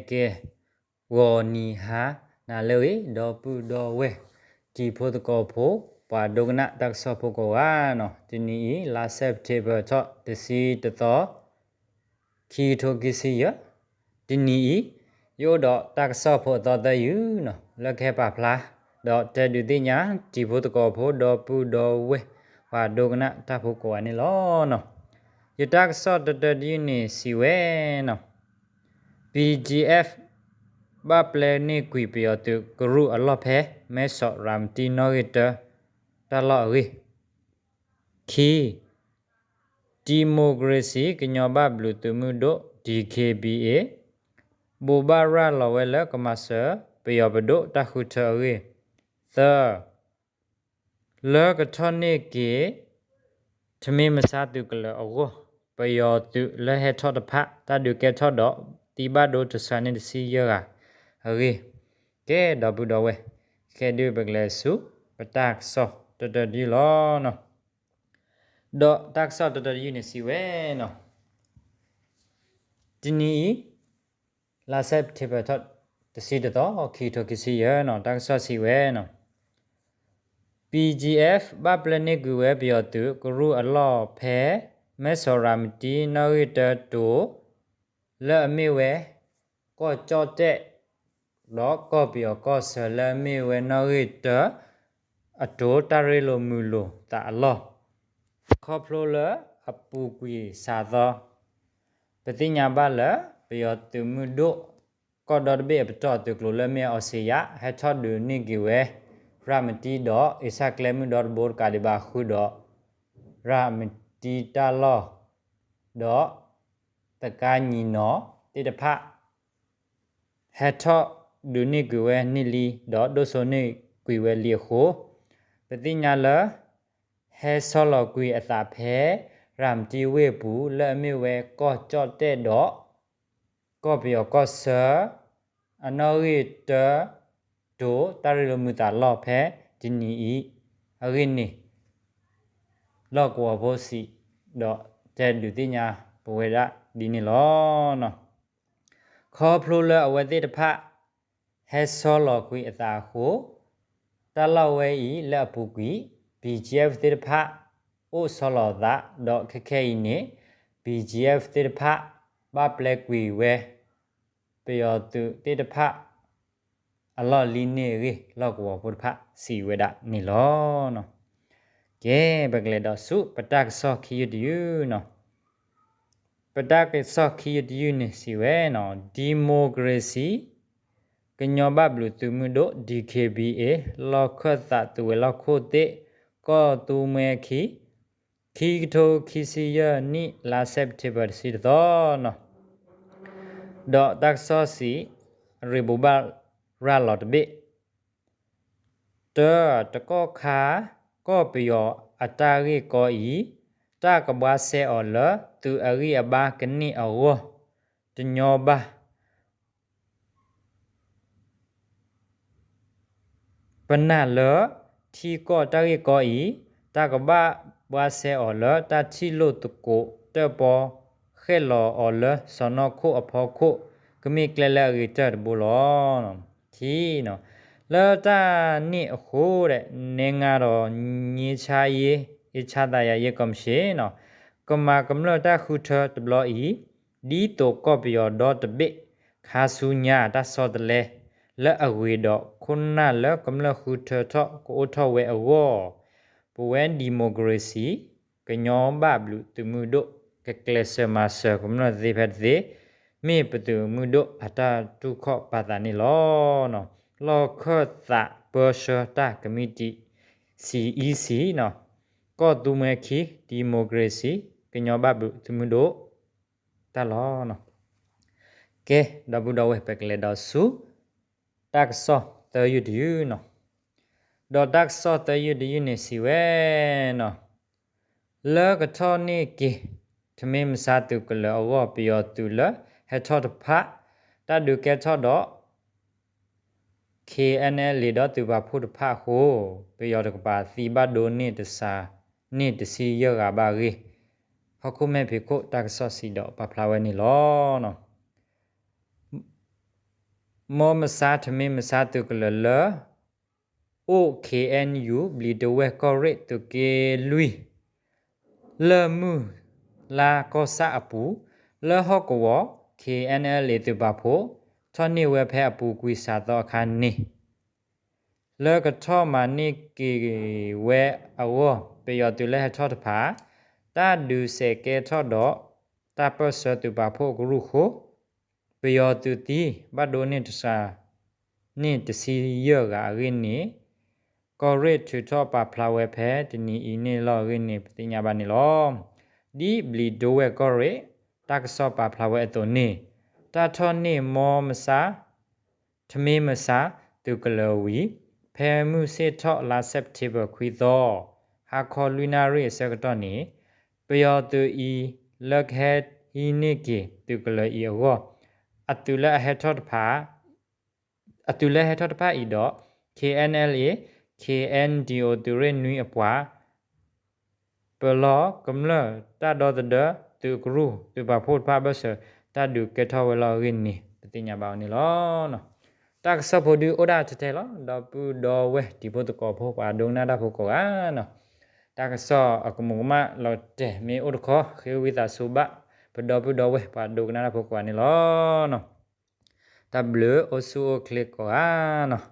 ke wo ni ha na lewe do pu do we ti pho to ko pho pa dogna tak so pho ko wa no tini la september to de si to ki tho kisi ya tini yo do tak so pho to da yu no la khe pa phla do te du ti nya ti pho to ko pho do pu do we pa dogna ta pho ko ani lo no yo tak so de ni si we no PGF ဘာပလဲနေကွေပြောတူကရူအလော့ဖဲမဲဆော့ရမ်တီနိုဂီတာတလော့ရီခီဒီမိုကရေစီကညောဘဘလူတူမှုဒို DKBA ဘူဘာရာလော်ဝဲလကမဆာပြောဘဒိုတခုထရီသလောကထနေကေထမေမစာတုကလောအောပြောတူလဲဟဲထော့တဖတာဒုကေထော့တော့တီဘဒိုတဆာနေစီရကokay ke dabu dawe ke du bagle su patak so to di lo no do tak so to di ni si we no tini la september thot to si to ki to ki si ye no tak so si we no PGF ဘာပလနစ်ကူဝဲပြောသူကရူအလော့ဖဲမဲဆော်ရာမတီနော်ရတတူလဲ့အမေဝဲကောကြော့တဲ့လောကောပြောကောဆလမေဝနောရတအတောတရလိုမူလိုတာလောခေါပလိုလအပူကွေစာသောပတိညာဘလပြောသူမှုတို့ကောဒဘေပတော်သူကလိုလမေအစီယဟထဒူနိကီဝဲရမတီတော့အစကလမှုဒေါ်ဘောကာဒီဘာခုတော့ရမတီတလောတော့တကညီနောတိတဖဟထဒူနိကွေနိလီဒေါ်ဒိုဆိုနိကွေဝဲလီခိုပတိညာလဟဲဆောလကွေအတာဖဲရမ်တီဝေဘူးလဲ့မေဝဲကောကြော့တဲ့တော့ကောပြောကောဆာအနော်ရီတဒိုတရလမူတာလော့ဖဲဒီနီအရိနီလော့ကောဘောစီတော့တဲ့လူတိညာဘဝရဒီနီလောနော်ခေါပလိုလအဝဲတိတဖဟဲဆောလကွေအတာခိုတလောဝဲဤလက်ပူကွီ BGF တိဖာအိုဆောလဒါဒေါခခဲဤနေ BGF တိဖာဘပလက်ကွီဝဲပြောသူတိဖာအလောလီနေရီလောက်ကောပုဖာစီဝဲဒနီလောနော်ကဲဘကလေတော့စုပတက်ဆောခီယူနော်ပတက်ဆောခီယူနေစီဝဲနော်ဒီမိုကရေစီကညောဘဘလူတူမှုတို့ DKBA လောက်ခတ်တာတူလောက်ခိုတဲ့ကောတူမဲခီထိုခီစီယနိလာစက်တီဘာစီတော့နော်ဒေါ်တက်ဆောစီရီဘူဘာရာလော့ဘေတကောခါကောပြောအတာရီကောဤတာကဘာဆေအော်လသူအရီအဘာကနိအောတညောဘာပနာလတီကောတရီကောဤတာကဘာဘွာဆေအော်လတာချီလိုတကိုတပေါ်ခဲလောအော်လစနခုအဖောခုကမိကလလရီတဘူလောနော်ခီနော်လောတာနိအခုတဲ့နေငါတော့ညေချာယေအချတာရယေကမရှေနော်ကမကမလတာခုထတဘလောဤဒီတိုကောပယောဒေါ်တဘိခါဆုညာတဆောတလေလဲအဝေတော့ခုနလဲကမလခုထထကိုထဝဲအဝပဝဲဒီမိုကရေစီကညောဘဘလူတမှုတို့ကကလစမဆာကမလသေဖတ်သေးမေပတူမှုတို့အတာတုခောပါတာနီလောနော်လောခောတာဘောရှတာကမတီ CEC နော်ကောတူမဲခီဒီမိုကရေစီကညောဘဘလူတမှုတို့တလောနော်ကဲဒဘူဒဝဲပကလေဒဆူတက်ဆောတယူဒီနော်ဒေါ်တက်ဆောတယူဒီနေစီဝဲနော်လောကထောနေကေထမင်းမစားသူကလောဝပြောသူလဟက်ထောတဖတဒုကေထောတော့ KNL လေတော့သူပါဖို့တဖဟိုပြောတကပါစီဘဒိုနေတစာနေတစီရကပါရီဟခုမဲဖေကိုတက်ဆောစီတော့ပဖလာဝဲနေလောနော် มอมซาทเมมซาตุกละละโอ KNU บลีดเวกอเรตุเกลุยเลมูลาก็ซาอปูเลฮอกวอ KNL เลตุบาโพทอนี่เวแพอปูกุยซาตอคันนี่เลก็ทอมานี่กีเวอวอเปยอตุเลทอดผาตาดูเสเกทอดอตาเปสตุบาโพกรุโคเปยอตุตีบาโดนิตซานี่ตซีเยการินี่ก็เรททูทอปาพลาเวแพตนีอีนี่ลอรินี่ปฏิญญาบานิลอดีบลีโดเวก็เรตักซอปาพลาเวตัวนี่ตาทอนี่มอมซาทเมมซาตุกลวีแพมูเซทอลาเซปเทเบควิโตฮาคอลูนารีเซกตอนี่เปยอตุอีลักเฮดฮีนิกีตุกลอีโออตุละเฮทอดผาอตุละเฮทอดผาอีดอ KNLA KNDO ตุเรนุยอปวาเปลอกำเลตาดอตเดตุกรูตุบาพูดพาเบเสตาดูเกทอเวลารินนี่ปฏิญญาบาวนี่ลอเนาะตักสะพดูโอดาเทลอดอปูดอเวติโพตกอพกว่าดงนาดาพกว่าเนาะตักสออกมุมาเราเตมีอุดคอคือวิตาสุบะปดอปูดอเวปาดงนาดาพกว่านี่ลอเนาะตาเบลอโอซูโอคลิกว่าเนาะ